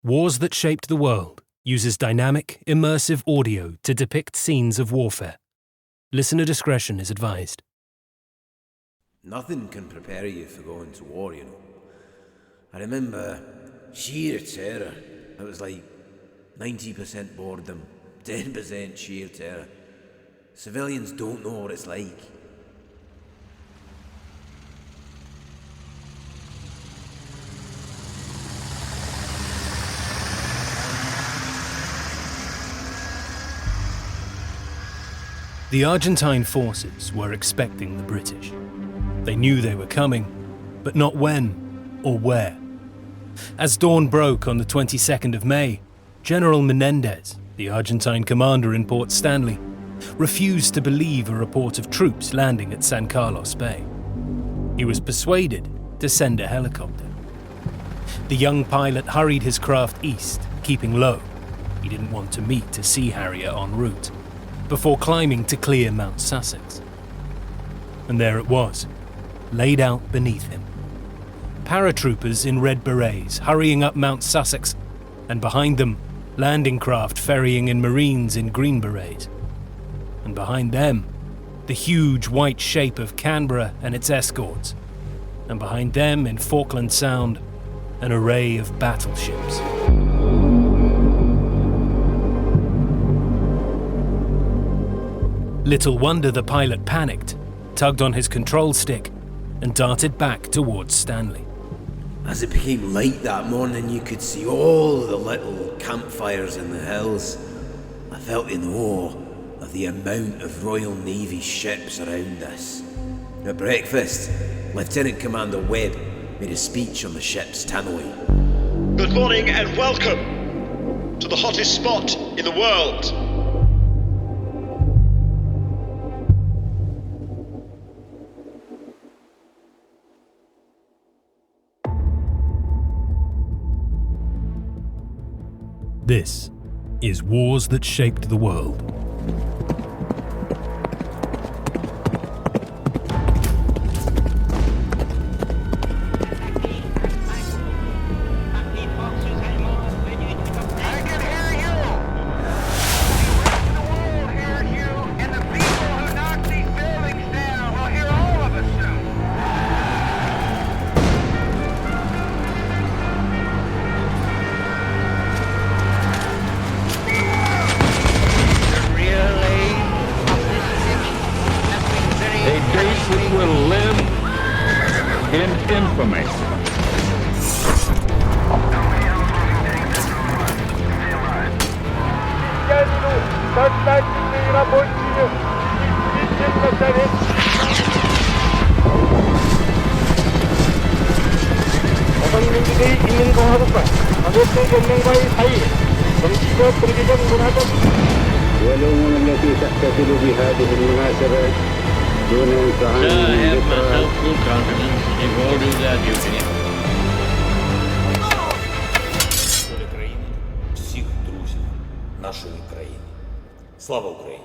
Wars That Shaped the World uses dynamic, immersive audio to depict scenes of warfare. Listener discretion is advised. Nothing can prepare you for going to war, you know. I remember sheer terror. It was like 90% boredom, 10% sheer terror. Civilians don't know what it's like. The Argentine forces were expecting the British. They knew they were coming, but not when or where. As dawn broke on the 22nd of May, General Menendez, the Argentine commander in Port Stanley, refused to believe a report of troops landing at San Carlos Bay. He was persuaded to send a helicopter. The young pilot hurried his craft east, keeping low. He didn't want to meet a Sea Harrier en route, before climbing to clear Mount Sussex. And there it was, laid out beneath him. Paratroopers in red berets hurrying up Mount Sussex, and behind them, landing craft ferrying in Marines in green berets. And behind them, the huge white shape of Canberra and its escorts. And behind them, in Falkland Sound, an array of battleships. Little wonder the pilot panicked, tugged on his control stick, and darted back towards Stanley. As it became light that morning, you could see all the little campfires in the hills. I felt in awe of the amount of Royal Navy ships around us. At breakfast, Lieutenant Commander Webb made a speech on the ship's tannoy. Good morning and welcome to the hottest spot in the world. This is Wars That Shaped the World. Всіх друзів нашої країни. Слава Україні!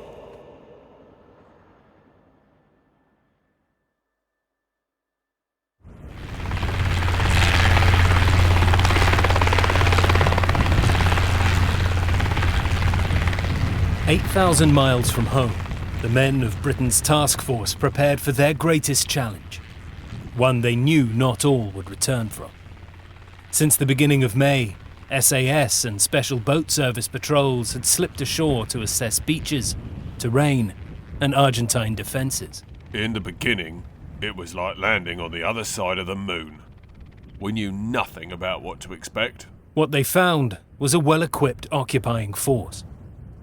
8,000 miles from home, the men of Britain's task force prepared for their greatest challenge, one they knew not all would return from. Since the beginning of May, SAS and special boat service patrols had slipped ashore to assess beaches, terrain, and Argentine defences. In the beginning, it was like landing on the other side of the moon. We knew nothing about what to expect. What they found was a well-equipped occupying force.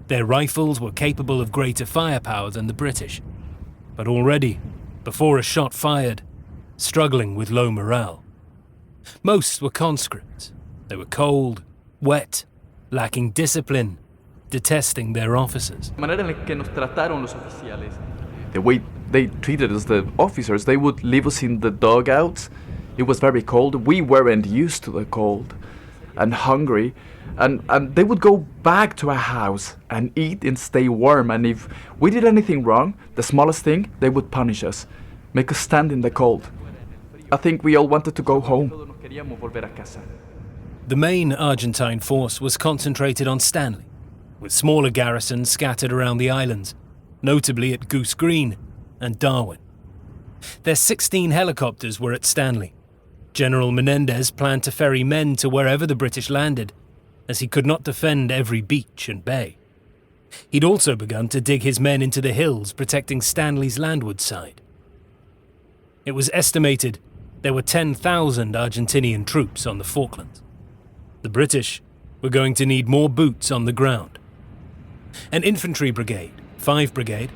Their rifles were capable of greater firepower than the British, but already, before a shot fired, struggling with low morale. Most were conscripts. They were cold, wet, lacking discipline, detesting their officers. The way they treated us, the officers, they would leave us in the dugouts. It was very cold. We weren't used to the cold and hungry. And they would go back to our house and eat and stay warm. And if we did anything wrong, the smallest thing, they would punish us, make us stand in the cold. I think we all wanted to go home. The main Argentine force was concentrated on Stanley, with smaller garrisons scattered around the islands, notably at Goose Green and Darwin. Their 16 helicopters were at Stanley. General Menendez planned to ferry men to wherever the British landed, as he could not defend every beach and bay. He'd also begun to dig his men into the hills protecting Stanley's landward side. It was estimated there were 10,000 Argentinian troops on the Falklands. The British were going to need more boots on the ground. An infantry brigade, 5 Brigade,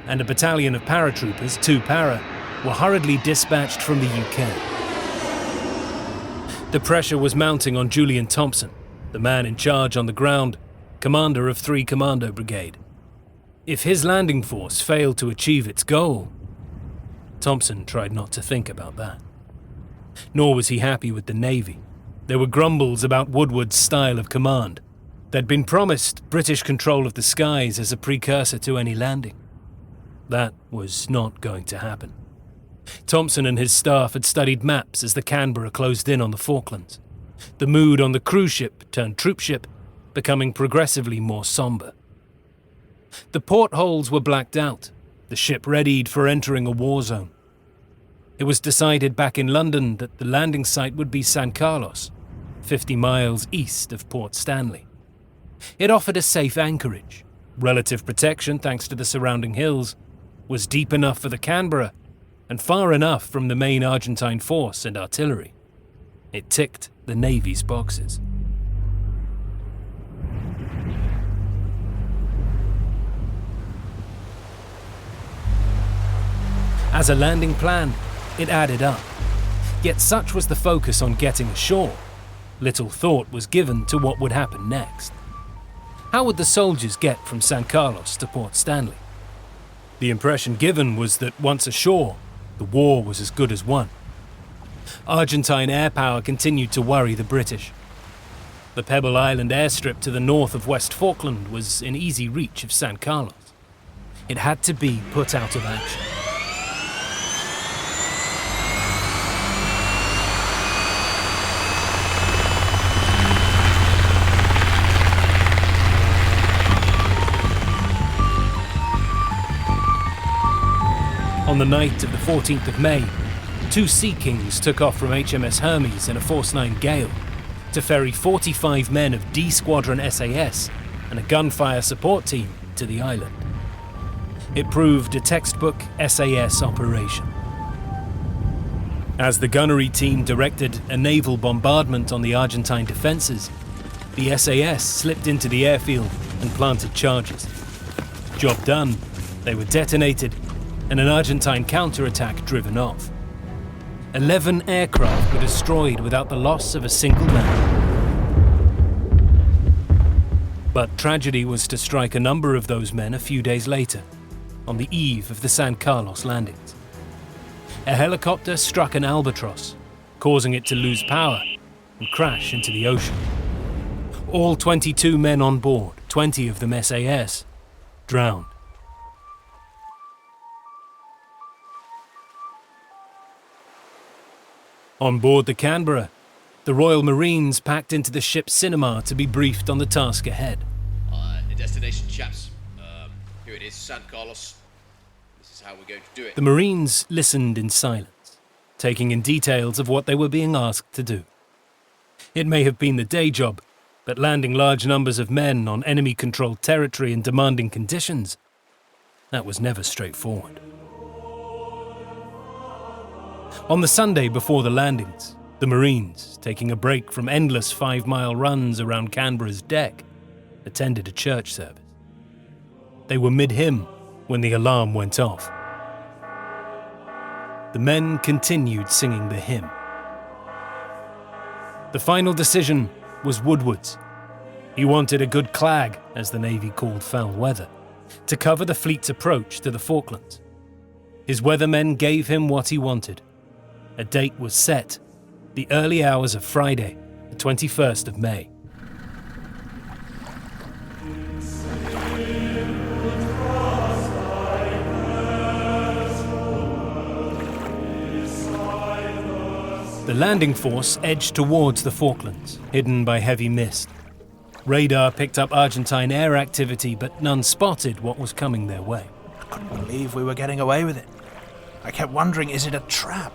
and a battalion of paratroopers, 2 Para, were hurriedly dispatched from the UK. The pressure was mounting on Julian Thompson, the man in charge on the ground, commander of 3 Commando Brigade. If his landing force failed to achieve its goal, Thompson tried not to think about that. Nor was he happy with the Navy. There were grumbles about Woodward's style of command. They'd been promised British control of the skies as a precursor to any landing. That was not going to happen. Thompson and his staff had studied maps as the Canberra closed in on the Falklands. The mood on the cruise ship turned troop ship, becoming progressively more somber. The portholes were blacked out, the ship readied for entering a war zone. It was decided back in London that the landing site would be San Carlos, 50 miles east of Port Stanley. It offered a safe anchorage. Relative protection, thanks to the surrounding hills, was deep enough for the Canberra and far enough from the main Argentine force and artillery. It ticked the Navy's boxes. As a landing plan, it added up. Yet such was the focus on getting ashore, little thought was given to what would happen next. How would the soldiers get from San Carlos to Port Stanley? The impression given was that once ashore, the war was as good as won. Argentine air power continued to worry the British. The Pebble Island airstrip to the north of West Falkland was in easy reach of San Carlos. It had to be put out of action. On the night of the 14th of May, 2 Sea Kings took off from HMS Hermes in a Force 9 gale to ferry 45 men of D Squadron SAS and a gunfire support team to the island. It proved a textbook SAS operation. As the gunnery team directed a naval bombardment on the Argentine defences, the SAS slipped into the airfield and planted charges. Job done, they were detonated and an Argentine counterattack driven off. 11 aircraft were destroyed without the loss of a single man. But tragedy was to strike a number of those men a few days later, on the eve of the San Carlos landings. A helicopter struck an albatross, causing it to lose power and crash into the ocean. All 22 men on board, 20 of them SAS, drowned. On board the Canberra, the Royal Marines packed into the ship's cinema to be briefed on the task ahead. The destination, chaps. Here it is, San Carlos. This is how we're going to do it. The Marines listened in silence, taking in details of what they were being asked to do. It may have been the day job, but landing large numbers of men on enemy-controlled territory in demanding conditions, that was never straightforward. On the Sunday before the landings, the Marines, taking a break from endless 5-mile runs around Canberra's deck, attended a church service. They were mid-hymn when the alarm went off. The men continued singing the hymn. The final decision was Woodward's. He wanted a good clag, as the Navy called foul weather, to cover the fleet's approach to the Falklands. His weathermen gave him what he wanted. A date was set, the early hours of Friday, the 21st of May. The landing force edged towards the Falklands, hidden by heavy mist. Radar picked up Argentine air activity, but none spotted what was coming their way. I couldn't believe we were getting away with it. I kept wondering, is it a trap?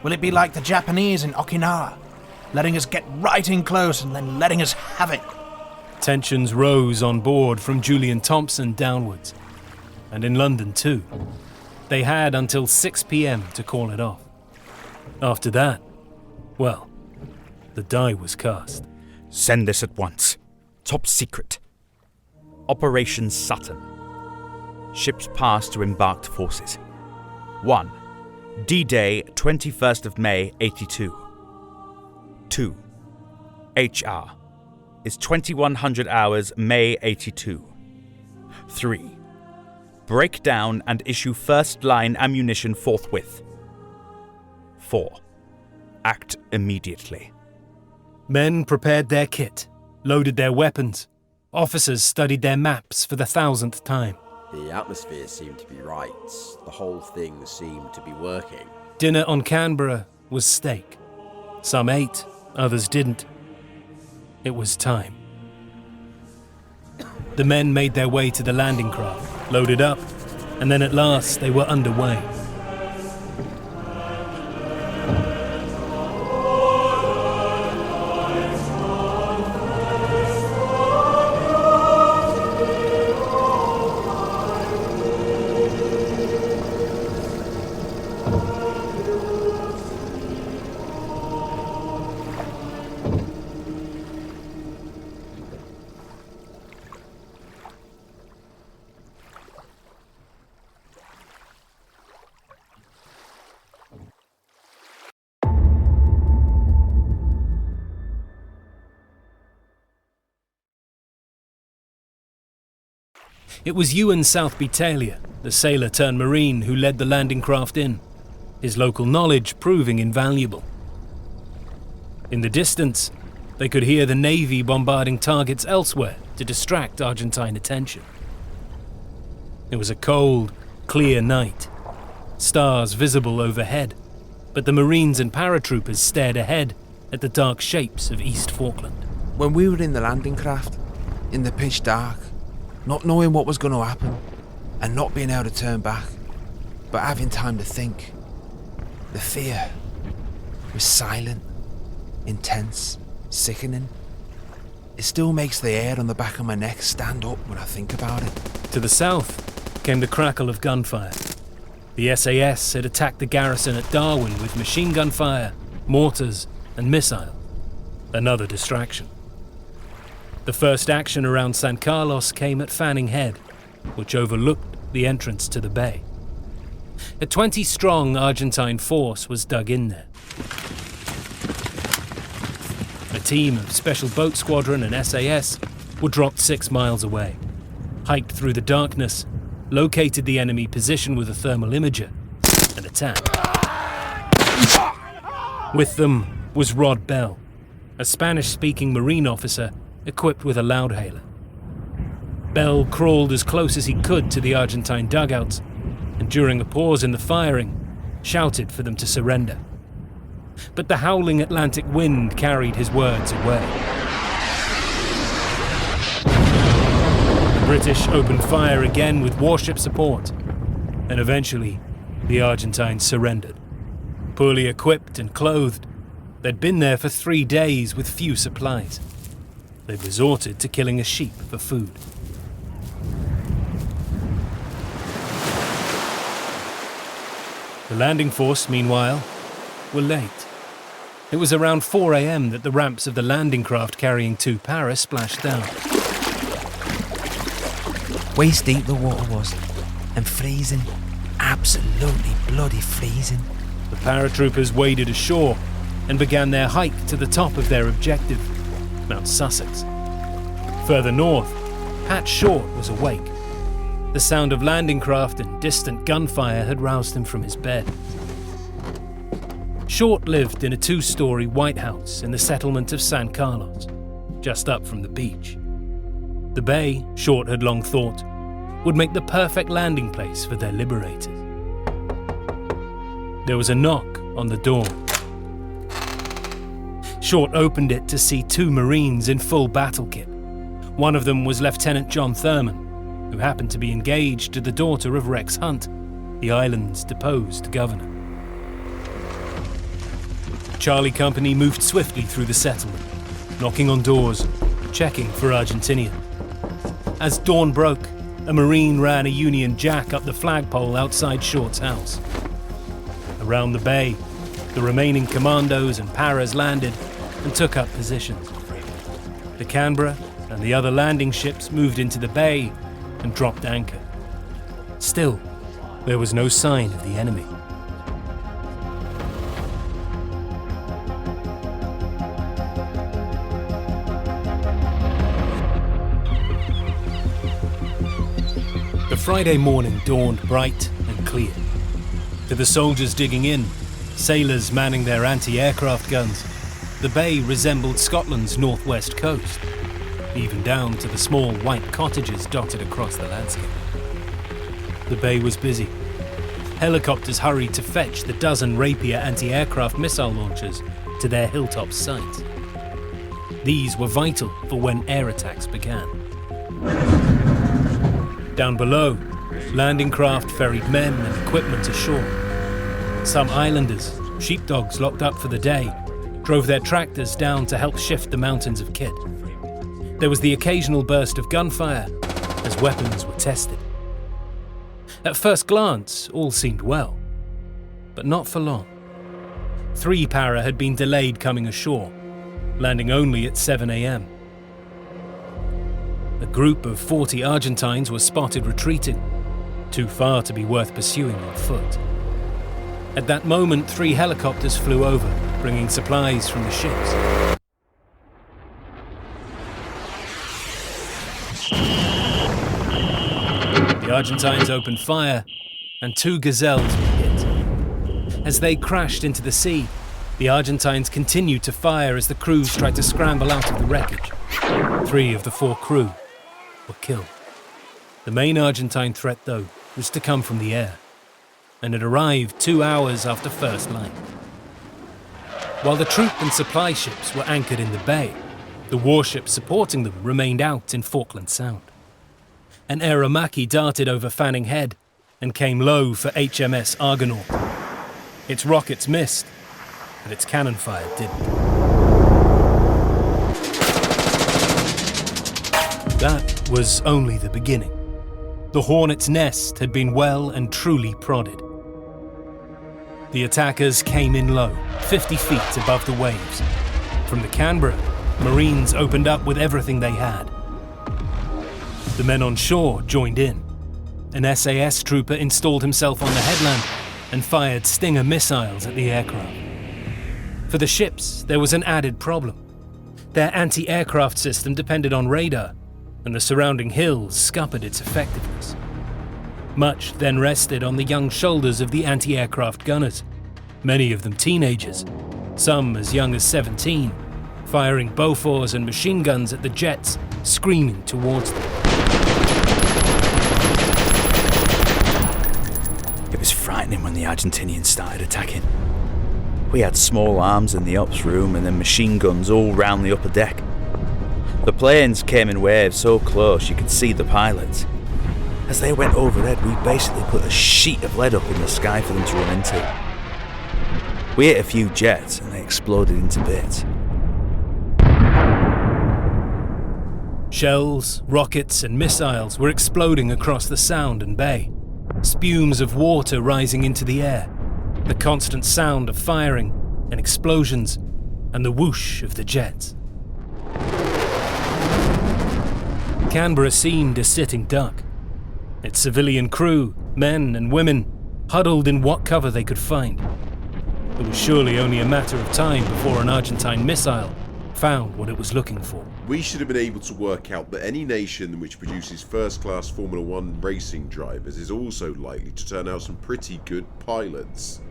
Will it be like the Japanese in Okinawa, letting us get right in close and then letting us have it? Tensions rose on board from Julian Thompson downwards. And in London too. They had until 6 p.m. to call it off. After that, well, the die was cast. Send this at once. Top secret. Operation Saturn. Ships pass to embarked forces. 1. D-Day, 21st of May, 82. 2. HR. Is 2100 hours, May 82. 3. Break down and issue first-line ammunition forthwith. 4. Act immediately. Men prepared their kit, loaded their weapons. Officers studied their maps for the 1000th time. The atmosphere seemed to be right. The whole thing seemed to be working. Dinner on Canberra was steak. Some ate, others didn't. It was time. The men made their way to the landing craft, loaded up, and then at last they were underway. It was Ewan Southby Taylor, the sailor turned marine, who led the landing craft in, his local knowledge proving invaluable. In the distance, they could hear the Navy bombarding targets elsewhere to distract Argentine attention. It was a cold, clear night, stars visible overhead, but the Marines and paratroopers stared ahead at the dark shapes of East Falkland. When we were in the landing craft, in the pitch dark, not knowing what was going to happen, and not being able to turn back, but having time to think, the fear was silent, intense, sickening. It still makes the hair on the back of my neck stand up when I think about it. To the south came the crackle of gunfire. The SAS had attacked the garrison at Darwin with machine gun fire, mortars, and missiles. Another distraction. The first action around San Carlos came at Fanning Head, which overlooked the entrance to the bay. A 20-strong Argentine force was dug in there. A team of Special Boat Squadron and SAS were dropped 6 miles away, hiked through the darkness, located the enemy position with a thermal imager, and attacked. With them was Rod Bell, a Spanish-speaking Marine officer equipped with a loudhailer. Bell crawled as close as he could to the Argentine dugouts, and during a pause in the firing, shouted for them to surrender. But the howling Atlantic wind carried his words away. The British opened fire again with warship support, and eventually the Argentines surrendered. Poorly equipped and clothed, they'd been there for 3 days with few supplies. They'd resorted to killing a sheep for food. The landing force, meanwhile, were late. It was around 4 a.m. that the ramps of the landing craft carrying 2 para splashed down. Waist deep the water was, and freezing, absolutely bloody freezing. The paratroopers waded ashore and began their hike to the top of their objective, Mount Sussex. Further north, Pat Short was awake. The sound of landing craft and distant gunfire had roused him from his bed. Short lived in a 2-story white house in the settlement of San Carlos, just up from the beach. The bay, Short had long thought, would make the perfect landing place for their liberators. There was a knock on the door. Short opened it to see 2 Marines in full battle kit. One of them was Lieutenant John Thurman, who happened to be engaged to the daughter of Rex Hunt, the island's deposed governor. Charlie Company moved swiftly through the settlement, knocking on doors, checking for Argentinians. As dawn broke, a Marine ran a Union Jack up the flagpole outside Short's house. Around the bay, the remaining commandos and paras landed and took up positions. The Canberra and the other landing ships moved into the bay and dropped anchor. Still, there was no sign of the enemy. The Friday morning dawned bright and clear. To the soldiers digging in, sailors manning their anti-aircraft guns, the bay resembled Scotland's northwest coast, even down to the small white cottages dotted across the landscape. The bay was busy. Helicopters hurried to fetch the dozen Rapier anti-aircraft missile launchers to their hilltop sites. These were vital for when air attacks began. Down below, landing craft ferried men and equipment ashore. Some islanders, sheepdogs locked up for the day, drove their tractors down to help shift the mountains of kit. There was the occasional burst of gunfire as weapons were tested. At first glance, all seemed well, but not for long. 3 para had been delayed coming ashore, landing only at 7 a.m. A group of 40 Argentines were spotted retreating, too far to be worth pursuing on foot. At that moment, 3 helicopters flew over, bringing supplies from the ships. The Argentines opened fire, and 2 Gazelles were hit. As they crashed into the sea, the Argentines continued to fire as the crews tried to scramble out of the wreckage. 3 of the 4 crew were killed. The main Argentine threat, though, was to come from the air, and it arrived 2 hours after first light. While the troop and supply ships were anchored in the bay, the warships supporting them remained out in Falklands Sound. An Aeromacchi darted over Fanning Head and came low for HMS Argonaut. Its rockets missed, but its cannon fire didn't. That was only the beginning. The Hornet's nest had been well and truly prodded. The attackers came in low, 50 feet above the waves. From the Canberra, Marines opened up with everything they had. The men on shore joined in. An SAS trooper installed himself on the headland and fired Stinger missiles at the aircraft. For the ships, there was an added problem. Their anti-aircraft system depended on radar, and the surrounding hills scuppered its effectiveness. Much then rested on the young shoulders of the anti-aircraft gunners, many of them teenagers, some as young as 17, firing Bofors and machine guns at the jets, screaming towards them. It was frightening when the Argentinians started attacking. We had small arms in the ops room and then machine guns all round the upper deck. The planes came in waves so close you could see the pilots. As they went overhead, we basically put a sheet of lead up in the sky for them to run into. We hit a few jets and they exploded into bits. Shells, rockets, and missiles were exploding across the Sound and Bay, spumes of water rising into the air, the constant sound of firing and explosions, and the whoosh of the jets. Canberra seemed a sitting duck. Its civilian crew, men and women, huddled in what cover they could find. It was surely only a matter of time before an Argentine missile found what it was looking for. We should have been able to work out that any nation which produces first-class Formula 1 racing drivers is also likely to turn out some pretty good pilots.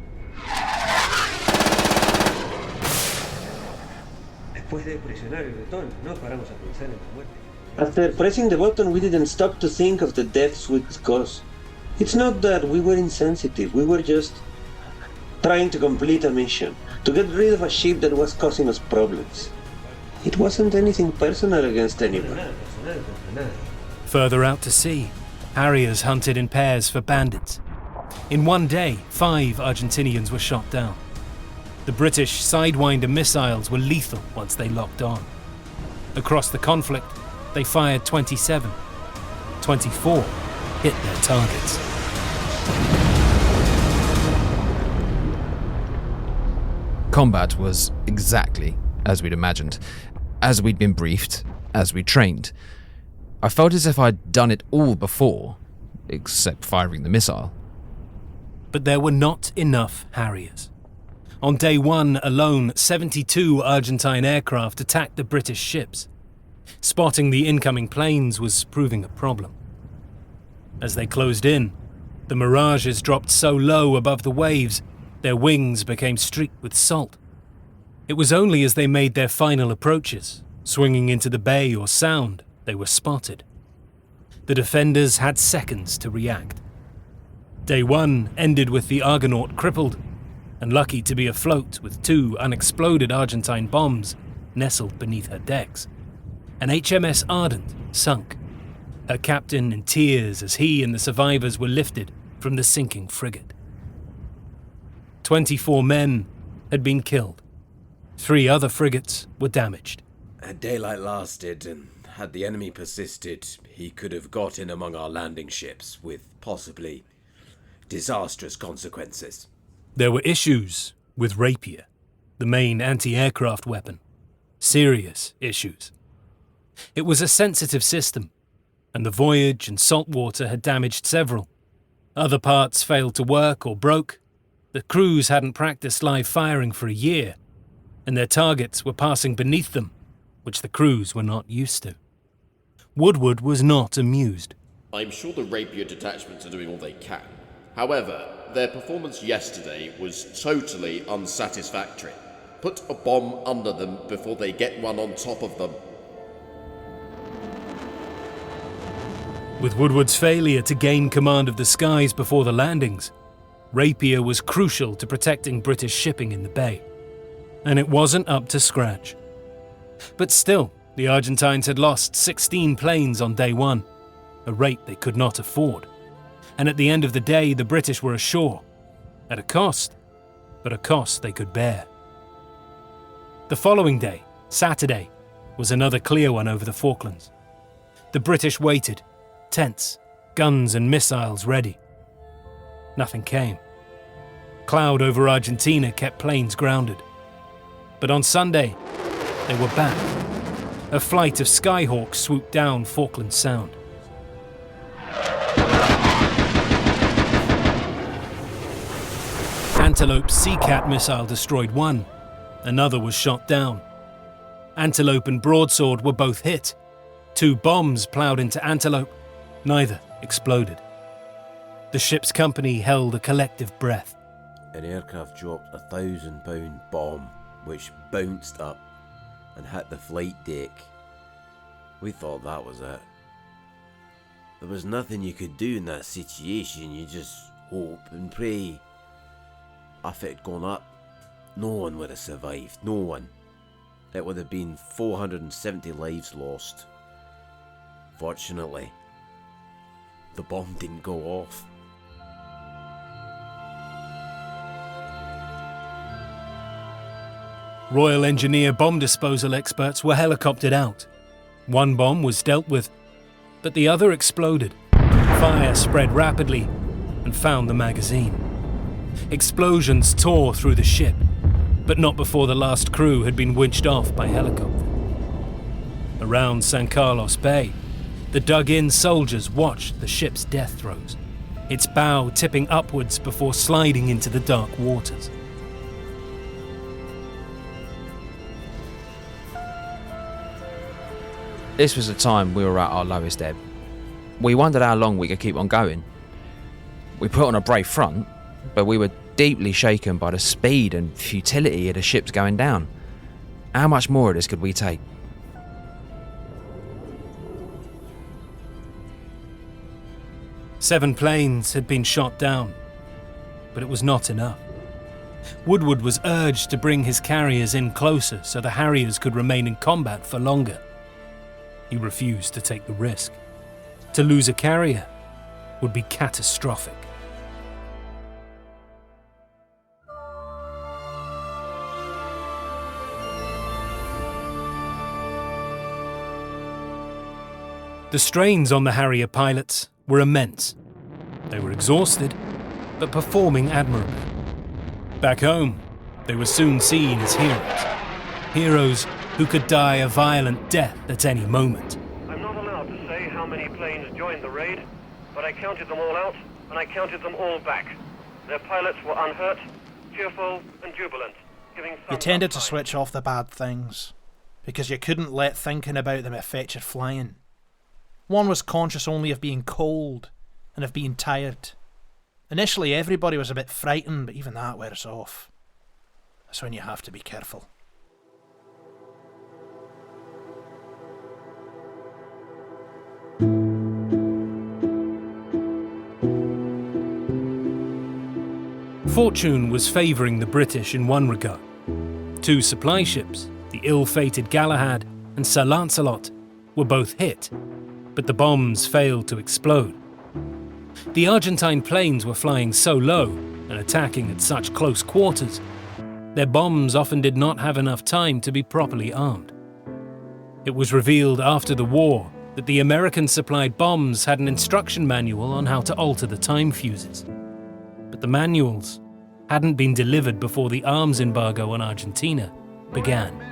After pressing the button, we didn't stop to think of the deaths we could cause. It's not that we were insensitive, we were just trying to complete a mission, to get rid of a ship that was causing us problems. It wasn't anything personal against anyone. Further out to sea, Harriers hunted in pairs for bandits. In one day, 5 Argentinians were shot down. The British Sidewinder missiles were lethal once they locked on. Across the conflict, they fired 27. 24 hit their targets. Combat was exactly as we'd imagined, as we'd been briefed, as we trained. I felt as if I'd done it all before, except firing the missile. But there were not enough Harriers. On day 1 alone, 72 Argentine aircraft attacked the British ships. Spotting the incoming planes was proving a problem. As they closed in, the mirages dropped so low above the waves, their wings became streaked with salt. It was only as they made their final approaches, swinging into the bay or sound, they were spotted. The defenders had seconds to react. Day 1 ended with the Argonaut crippled, and lucky to be afloat with 2 unexploded Argentine bombs nestled beneath her decks. An HMS Ardent sunk, her captain in tears as he and the survivors were lifted from the sinking frigate. 24 men had been killed. 3 other frigates were damaged. Had daylight lasted, and had the enemy persisted, he could have got in among our landing ships with possibly disastrous consequences. There were issues with Rapier, the main anti-aircraft weapon. Serious issues. It was a sensitive system, and the voyage and salt water had damaged several. Other parts failed to work or broke. The crews hadn't practiced live firing for a year, and their targets were passing beneath them, which the crews were not used to. Woodward was not amused. I'm sure the Rapier detachments are doing all they can. However, their performance yesterday was totally unsatisfactory. Put a bomb under them before they get one on top of them. With Woodward's failure to gain command of the skies before the landings, Rapier was crucial to protecting British shipping in the bay. And it wasn't up to scratch. But still, the Argentines had lost 16 planes on day 1, a rate they could not afford. And at the end of the day, the British were ashore, at a cost, but a cost they could bear. The following day, Saturday, was another clear one over the Falklands. The British waited, tense, guns and missiles ready. Nothing came. Cloud over Argentina kept planes grounded. But on Sunday, they were back. A flight of Skyhawks swooped down Falkland Sound. Antelope's Seacat missile destroyed one. Another was shot down. Antelope and Broadsword were both hit. 2 bombs ploughed into Antelope. Neither exploded. The ship's company held a collective breath. An aircraft dropped a 1,000-pound bomb, which bounced up and hit the flight deck. We thought that was it. There was nothing you could do in that situation, you just hope and pray. If it had gone up, no one would have survived, no one. It would have been 470 lives lost. Fortunately, the bomb didn't go off. Royal Engineer bomb disposal experts were helicoptered out. 1 bomb was dealt with, but the other exploded. Fire spread rapidly and found the magazine. Explosions tore through the ship, but not before the last crew had been winched off by helicopter. Around San Carlos Bay, the dug-in soldiers watched the ship's death throes, its bow tipping upwards before sliding into the dark waters. This was a time we were at our lowest ebb. We wondered how long we could keep on going. We put on a brave front, but we were deeply shaken by the speed and futility of the ships going down. How much more of this could we take? Seven planes had been shot down, but it was not enough. Woodward was urged to bring his carriers in closer so the Harriers could remain in combat for longer. He refused to take the risk. To lose a carrier would be catastrophic. The strains on the Harrier pilots were immense. They were exhausted, but performing admirably. Back home, they were soon seen as heroes. Heroes who could die a violent death at any moment. I'm not allowed to say how many planes joined the raid, but I counted them all out, and I counted them all back. Their pilots were unhurt, cheerful, and jubilant, giving You tended to switch off the bad things, because you couldn't let thinking about them affect your flying. One was conscious only of being cold and of being tired. Initially, everybody was a bit frightened, but even that wears off. That's when you have to be careful. Fortune was favouring the British in one regard. 2 supply ships, the ill-fated Galahad and Sir Lancelot, were both hit, but the bombs failed to explode. The Argentine planes were flying so low and attacking at such close quarters, their bombs often did not have enough time to be properly armed. It was revealed after the war that the American-supplied bombs had an instruction manual on how to alter the time fuses. But the manuals hadn't been delivered before the arms embargo on Argentina began.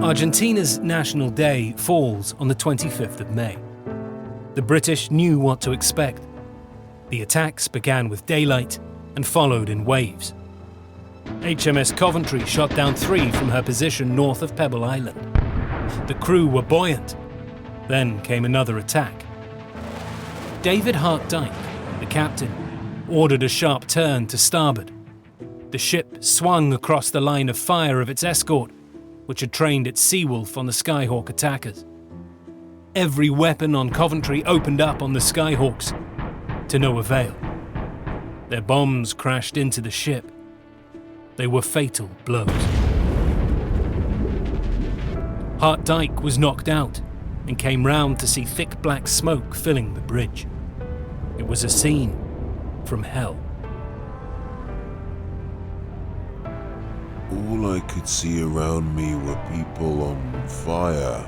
Argentina's National Day falls on the 25th of May. The British knew what to expect. The attacks began with daylight and followed in waves. HMS Coventry shot down 3 from her position north of Pebble Island. The crew were buoyant. Then came another attack. David Hart Dyke, the captain, ordered a sharp turn to starboard. The ship swung across the line of fire of its escort, which had trained its Seawolf on the Skyhawk attackers. Every weapon on Coventry opened up on the Skyhawks, to no avail. Their bombs crashed into the ship. They were fatal blows. Hart Dyke was knocked out and came round to see thick black smoke filling the bridge. It was a scene from hell. All I could see around me were people on fire.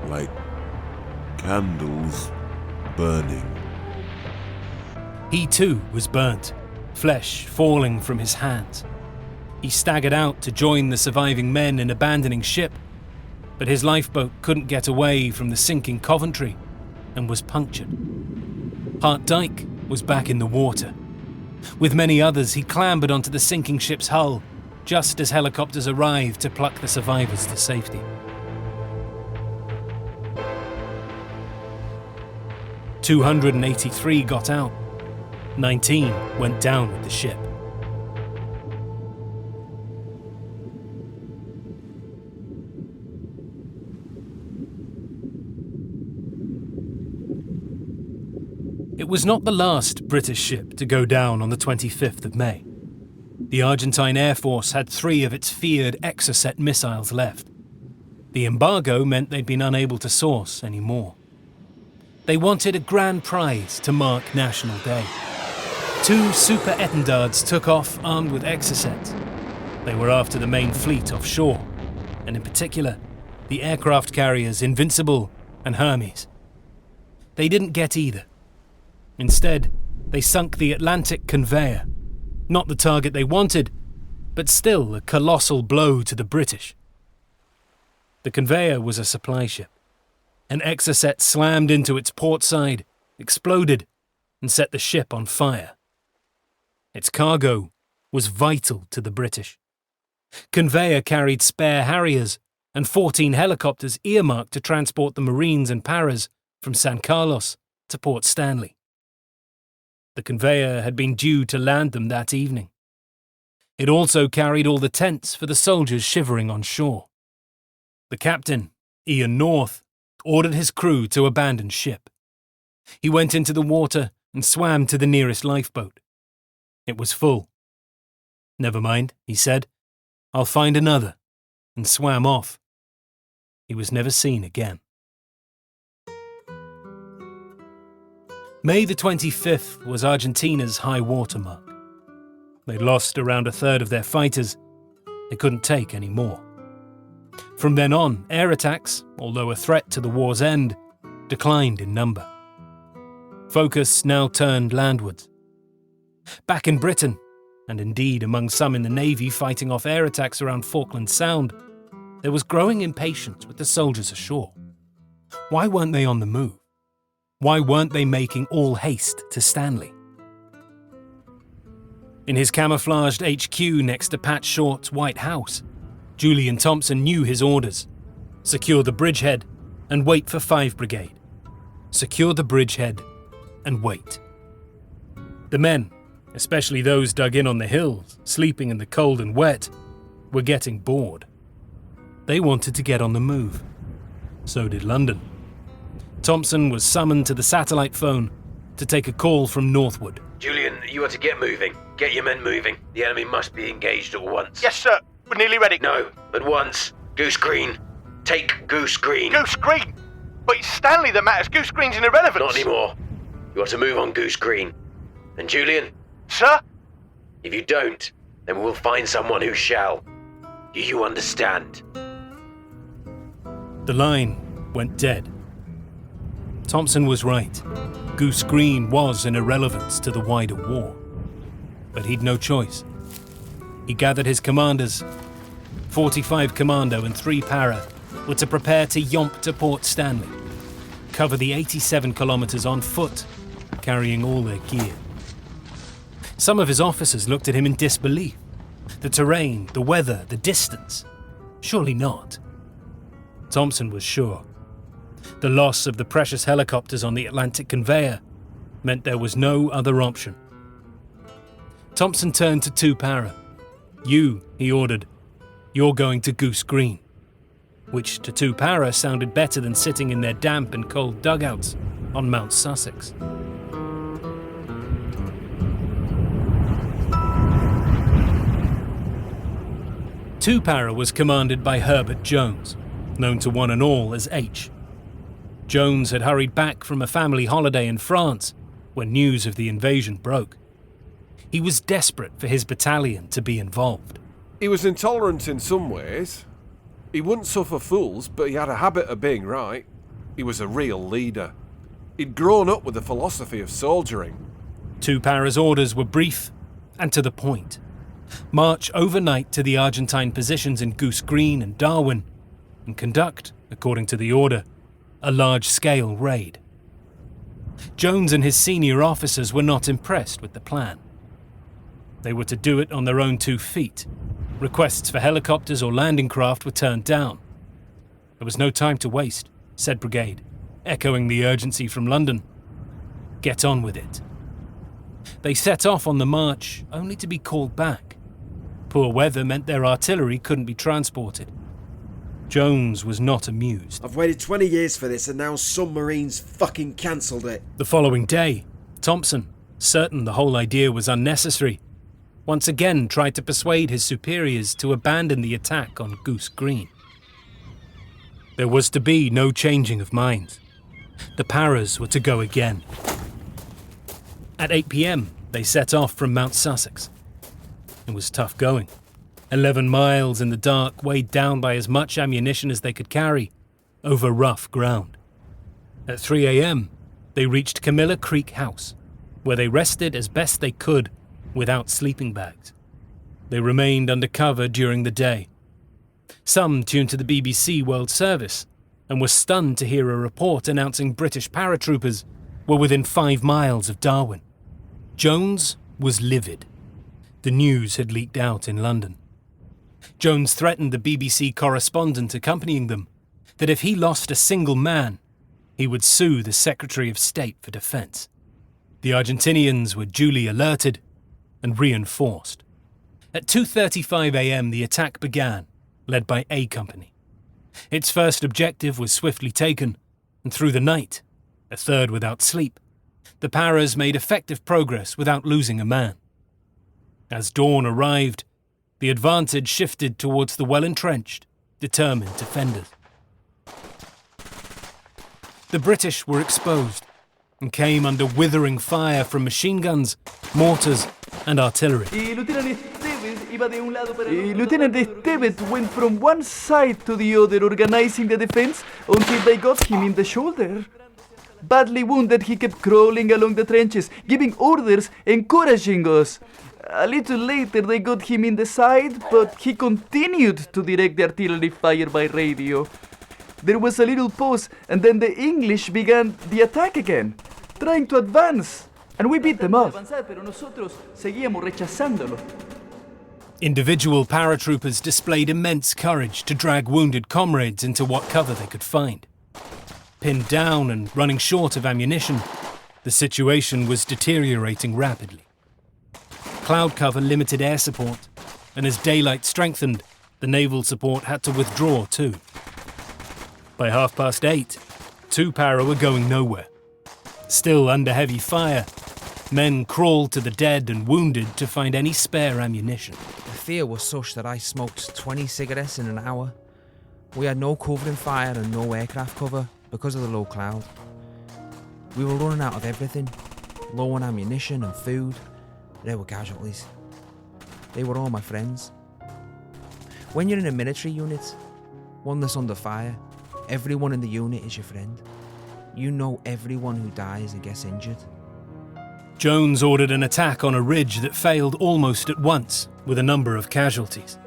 Like candles burning. He too was burnt, flesh falling from his hands. He staggered out to join the surviving men in abandoning ship, but his lifeboat couldn't get away from the sinking Coventry and was punctured. Hart Dyke was back in the water. With many others, he clambered onto the sinking ship's hull, just as helicopters arrived to pluck the survivors to safety. 283 got out. 19 went down with the ship. It was not the last British ship to go down on the 25th of May. The Argentine Air Force had 3 of its feared Exocet missiles left. The embargo meant they'd been unable to source any more. They wanted a grand prize to mark National Day. 2 super etendards took off armed with Exocets. They were after the main fleet offshore, and in particular, the aircraft carriers Invincible and Hermes. They didn't get either. Instead, they sunk the Atlantic Conveyor. Not the target they wanted, but still a colossal blow to the British. The Conveyor was a supply ship. An Exocet slammed into its port side, exploded, and set the ship on fire. Its cargo was vital to the British. Conveyor carried spare Harriers and 14 helicopters earmarked to transport the Marines and Paras from San Carlos to Port Stanley. The Conveyor had been due to land them that evening. It also carried all the tents for the soldiers shivering on shore. The captain, Ian North, ordered his crew to abandon ship. He went into the water and swam to the nearest lifeboat. It was full. "Never mind," he said. "I'll find another," and swam off. He was never seen again. May the 25th was Argentina's high water mark. They'd lost around a third of their fighters. They couldn't take any more. From then on, air attacks, although a threat to the war's end, declined in number. Focus now turned landwards. Back in Britain, and indeed among some in the Navy fighting off air attacks around Falklands Sound, there was growing impatience with the soldiers ashore. Why weren't they on the move? Why weren't they making all haste to Stanley? In his camouflaged HQ next to Pat Short's White House, Julian Thompson knew his orders. Secure the bridgehead and wait for 5 Brigade. Secure the bridgehead and wait. The men, especially those dug in on the hills, sleeping in the cold and wet, were getting bored. They wanted to get on the move. So did London. Thompson was summoned to the satellite phone to take a call from Northwood. Julian, you are to get moving. Get your men moving. The enemy must be engaged at once. Yes, sir. We're nearly ready. No, at once. Goose Green. Take Goose Green. Goose Green? But it's Stanley that matters. Goose Green's an irrelevance. Not anymore. You are to move on Goose Green. And Julian? Sir? If you don't, then we will find someone who shall. Do you understand? The line went dead. Thompson was right. Goose Green was an irrelevance to the wider war. But he'd no choice. He gathered his commanders. 45 Commando and 3 Para were to prepare to yomp to Port Stanley, cover the 87 kilometres on foot, carrying all their gear. Some of his officers looked at him in disbelief. The terrain, the weather, the distance. Surely not. Thompson was sure. The loss of the precious helicopters on the Atlantic conveyor meant there was no other option. Thompson turned to 2 Para. "You," he ordered, "you're going to Goose Green," which to 2 Para sounded better than sitting in their damp and cold dugouts on Mount Sussex. Two Para was commanded by Herbert Jones, known to one and all as H. Jones had hurried back from a family holiday in France when news of the invasion broke. He was desperate for his battalion to be involved. He was intolerant in some ways. He wouldn't suffer fools, but he had a habit of being right. He was a real leader. He'd grown up with the philosophy of soldiering. 2 Para's orders were brief and to the point. March overnight to the Argentine positions in Goose Green and Darwin and conduct, according to the order, a large-scale raid. Jones and his senior officers were not impressed with the plan. They were to do it on their own 2 feet. Requests for helicopters or landing craft were turned down. There was no time to waste, said Brigade, echoing the urgency from London. Get on with it. They set off on the march, only to be called back. Poor weather meant their artillery couldn't be transported. Jones was not amused. I've waited 20 years for this and now some Marines fucking cancelled it. The following day, Thompson, certain the whole idea was unnecessary, once again tried to persuade his superiors to abandon the attack on Goose Green. There was to be no changing of minds. The Paras were to go again. At 8 p.m, they set off from Mount Sussex. It was tough going. 11 miles in the dark, weighed down by as much ammunition as they could carry, over rough ground. At 3 a.m, they reached Camilla Creek House, where they rested as best they could without sleeping bags. They remained under cover during the day. Some tuned to the BBC World Service and were stunned to hear a report announcing British paratroopers were within 5 miles of Darwin. Jones was livid. The news had leaked out in London. Jones threatened the BBC correspondent accompanying them that if he lost a single man, he would sue the Secretary of State for Defence. The Argentinians were duly alerted and reinforced. At 2:35 a.m, the attack began, led by A Company. Its first objective was swiftly taken, and through the night, a third without sleep, the Paras made effective progress without losing a man. As dawn arrived, the advantage shifted towards the well-entrenched, determined defenders. The British were exposed and came under withering fire from machine guns, mortars, and artillery. Lieutenant Esteves went from one side to the other organizing the defense until they got him in the shoulder. Badly wounded, he kept crawling along the trenches, giving orders, encouraging us. A little later they got him in the side, but he continued to direct the artillery fire by radio. There was a little pause, and then the English began the attack again, trying to advance, and we beat them off. Individual paratroopers displayed immense courage to drag wounded comrades into what cover they could find. Pinned down and running short of ammunition, the situation was deteriorating rapidly. Cloud cover limited air support, and as daylight strengthened, the naval support had to withdraw too. By 8:30, 2 para were going nowhere. Still under heavy fire, men crawled to the dead and wounded to find any spare ammunition. The fear was such that I smoked 20 cigarettes in an hour. We had no covering fire and no aircraft cover because of the low cloud. We were running out of everything, low on ammunition and food. There were casualties. They were all my friends. When you're in a military unit, one that's under fire, everyone in the unit is your friend. You know everyone who dies and gets injured. Jones ordered an attack on a ridge that failed almost at once, with a number of casualties.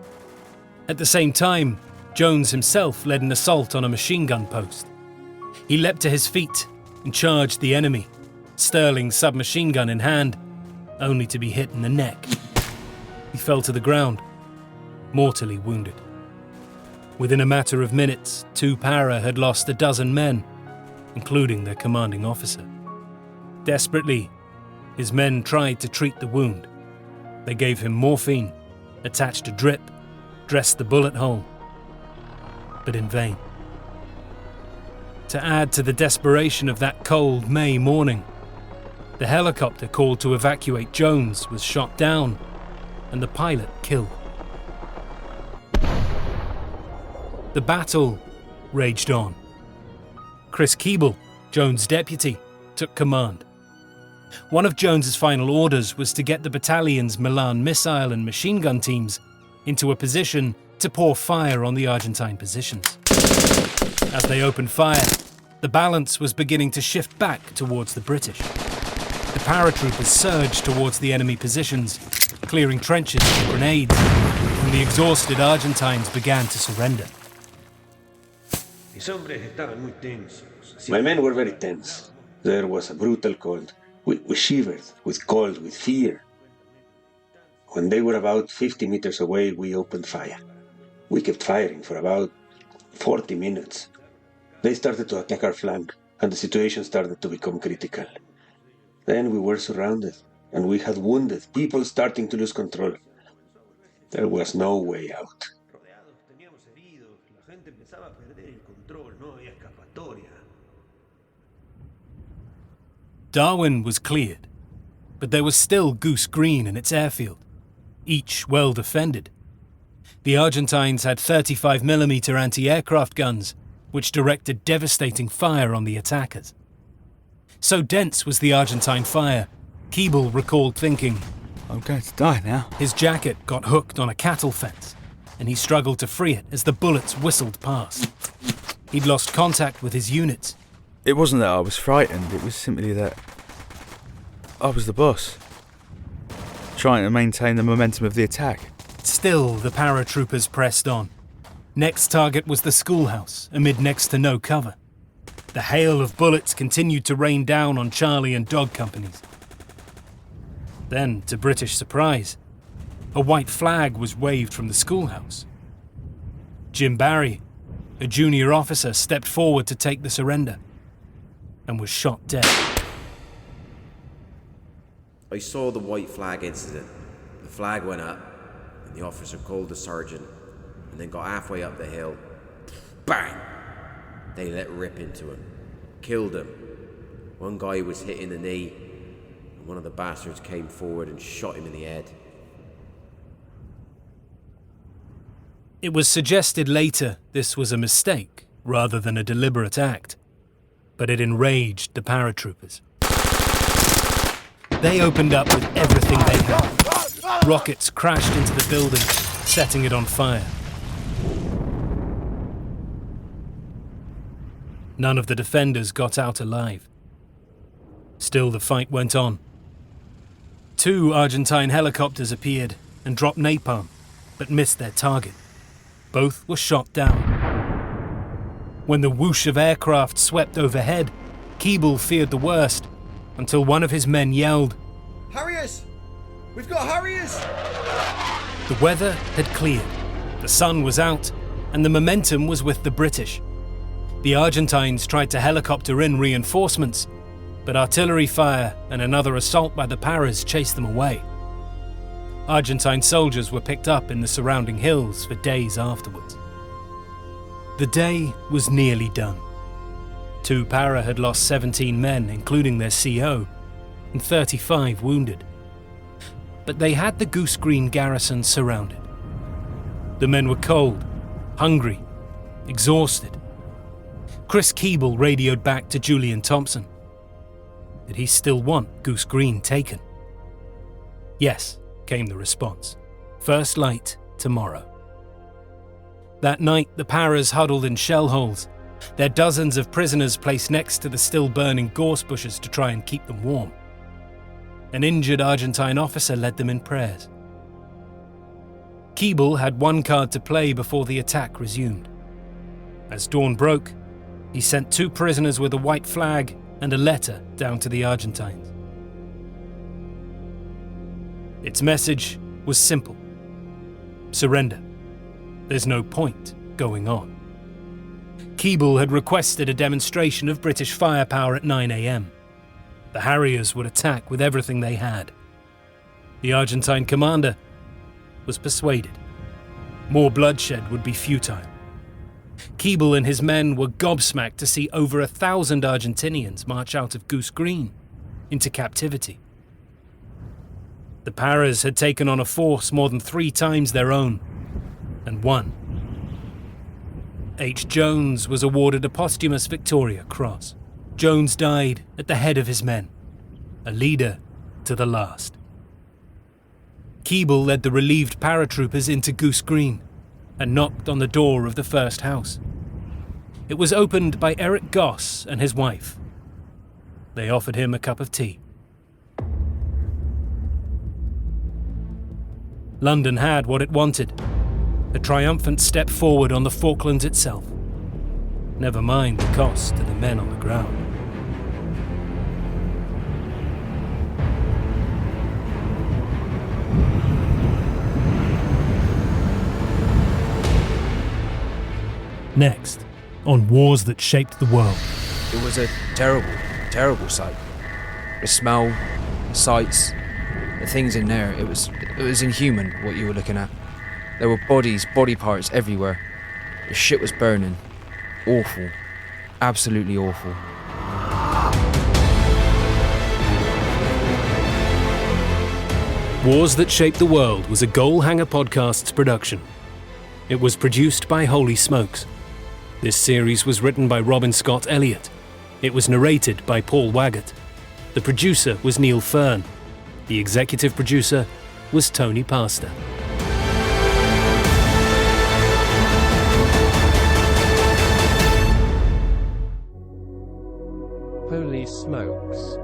At the same time, Jones himself led an assault on a machine gun post. He leapt to his feet and charged the enemy, Sterling's submachine gun in hand, only to be hit in the neck. He fell to the ground, mortally wounded. Within a matter of minutes, 2 para had lost a dozen men, including their commanding officer. Desperately, his men tried to treat the wound. They gave him morphine, attached a drip, dressed the bullet hole, but in vain. To add to the desperation of that cold May morning, the helicopter called to evacuate Jones was shot down and the pilot killed. The battle raged on. Chris Keeble, Jones' deputy, took command. One of Jones's final orders was to get the battalion's Milan missile and machine gun teams into a position to pour fire on the Argentine positions. As they opened fire, the balance was beginning to shift back towards the British. The paratroopers surged towards the enemy positions, clearing trenches with grenades, and the exhausted Argentines began to surrender. My men were very tense. There was a brutal cold. We shivered with cold, with fear. When they were about 50 meters away, we opened fire. We kept firing for about 40 minutes. They started to attack our flank, and the situation started to become critical. Then we were surrounded, and we had wounded, people starting to lose control. There was no way out. Darwin was cleared, but there was still Goose Green in its airfield, each well defended. The Argentines had 35mm anti-aircraft guns, which directed devastating fire on the attackers. So dense was the Argentine fire, Keeble recalled thinking, "I'm going to die now." His jacket got hooked on a cattle fence, and he struggled to free it as the bullets whistled past. He'd lost contact with his units. It wasn't that I was frightened, it was simply that I was the boss, trying to maintain the momentum of the attack. Still, the paratroopers pressed on. Next target was the schoolhouse, amid next to no cover. The hail of bullets continued to rain down on Charlie and dog companies. Then, to British surprise, a white flag was waved from the schoolhouse. Jim Barry, a junior officer, stepped forward to take the surrender and was shot dead. I saw the white flag incident. The flag went up, and the officer called the sergeant, and then got halfway up the hill. Bang! They let rip into him. Killed him. One guy was hit in the knee, and one of the bastards came forward and shot him in the head. It was suggested later this was a mistake rather than a deliberate act, but it enraged the paratroopers. They opened up with everything they had. Rockets crashed into the building, setting it on fire. None of the defenders got out alive. Still, the fight went on. 2 Argentine helicopters appeared and dropped napalm, but missed their target. Both were shot down. When the whoosh of aircraft swept overhead, Keeble feared the worst, until one of his men yelled, "Harriers! We've got Harriers!" The weather had cleared, the sun was out, and the momentum was with the British. The Argentines tried to helicopter in reinforcements, but artillery fire and another assault by the Paras chased them away. Argentine soldiers were picked up in the surrounding hills for days afterwards. The day was nearly done. 2 Para had lost 17 men, including their CO, and 35 wounded. But they had the Goose Green garrison surrounded. The men were cold, hungry, exhausted. Chris Keeble radioed back to Julian Thompson. Did he still want Goose Green taken? Yes, came the response. First light tomorrow. That night, the Paras huddled in shell holes, their dozens of prisoners placed next to the still burning gorse bushes to try and keep them warm. An injured Argentine officer led them in prayers. Keeble had one card to play before the attack resumed. As dawn broke, he sent 2 prisoners with a white flag and a letter down to the Argentines. Its message was simple. Surrender. There's no point going on. Keeble had requested a demonstration of British firepower at 9 a.m. The Harriers would attack with everything they had. The Argentine commander was persuaded. More bloodshed would be futile. Keeble and his men were gobsmacked to see over 1,000 Argentinians march out of Goose Green into captivity. The Paras had taken on a force more than 3 times their own, and won. H. Jones was awarded a posthumous Victoria Cross. Jones died at the head of his men, a leader to the last. Keeble led the relieved paratroopers into Goose Green and knocked on the door of the first house. It was opened by Eric Goss and his wife. They offered him a cup of tea. London had what it wanted, a triumphant step forward on the Falklands itself. Never mind the cost to the men on the ground. Next, on Wars That Shaped the World. It was a terrible, terrible sight. The smell, the sights, the things in there, it was inhuman what you were looking at. There were bodies, body parts everywhere. The shit was burning. Awful. Absolutely awful. Wars That Shaped the World was a Goalhanger Podcasts production. It was produced by Holy Smokes. This series was written by Robin Scott Elliot. It was narrated by Paul Waggott. The producer was Neil Fearn. The executive producer was Tony Pastor. Holy Smokes.